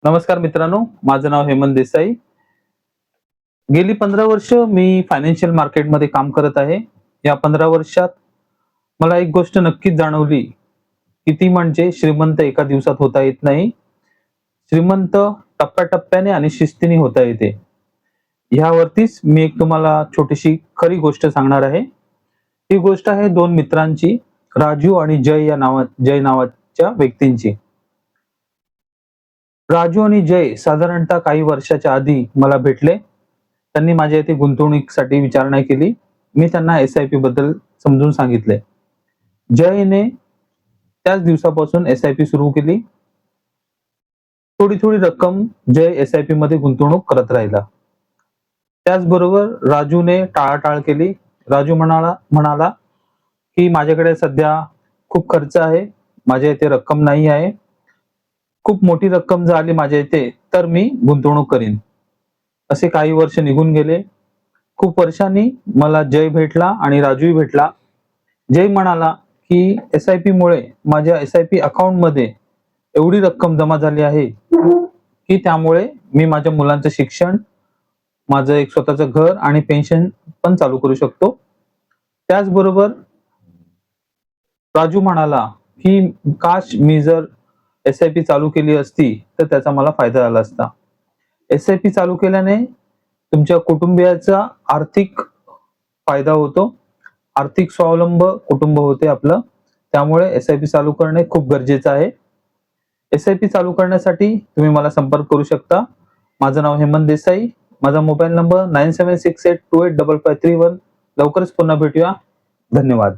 नमस्कार मित्रांनो, माझं नाव हेमंत देसाई. गेली 15 वर्ष मी फायनान्शियल मार्केटमध्ये काम करत आहे. या 15 वर्षात मला एक गोष्ट नक्कीच जाणवली, की ती म्हणजे श्रीमंत एका दिवसात होता येत नाही. श्रीमंत टप्प्याटप्प्याने आणि शिस्तीने होता येते. ह्यावरतीच मी एक तुम्हाला छोटीशी खरी गोष्ट सांगणार आहे. ही गोष्ट आहे 2 मित्रांची, राजू आणि जय नावाच्या व्यक्तींची. राजू आणि जय साधारणतः काही वर्षाच्या आधी मला भेटले. त्यांनी माझ्या इथे गुंतवणुकीसाठी विचारणा केली. मी त्यांना एस-आय-पी बद्दल समजून सांगितले. जयने त्याच दिवसापासून एस-आय-पी सुरू केली. थोडी-थोडी रक्कम जय एस-आय-पी मध्ये गुंतवणूक करत राहिला. त्याचबरोबर राजूने टाळाटाळ केली. राजू म्हणाला, की माझ्याकडे सध्या खूप खर्च आहे. माझ्या इथे रक्कम नाही आहे. खूप मोठी रक्कम जर आली माझ्या इथे, तर मी गुंतवणूक करीन. असे काही वर्ष निघून गेले. खूप वर्षांनी मला जय भेटला आणि राजूही भेटला. जय म्हणाला, की एस-आय-पी मुळे माझ्या एस-आय-पी अकाउंटमध्ये एवढी रक्कम जमा झाली आहे, की त्यामुळे मी माझ्या मुलांचं शिक्षण, माझं एक स्वतःचं घर आणि पेन्शन पण चालू करू शकतो. त्याचबरोबर राजू म्हणाला, की काश मी जर एस-आय-पी चालू केली असती, तर त्याचा मला फायदा झाला असता. एस-आय-पी चालू केल्याने तुमच्या कुटुंबियाचा आर्थिक फायदा होतो. आर्थिक स्वावलंब कुटुंब होते आपलं. त्यामुळे एस-आय-पी चालू करणे खूप गरजेचं आहे. एस-आय-पी चालू करण्यासाठी तुम्ही मला संपर्क करू शकता. माझं नाव हेमंत देसाई. माझा मोबाईल नंबर 9768285531. लवकरच पुन्हा भेटूया. धन्यवाद.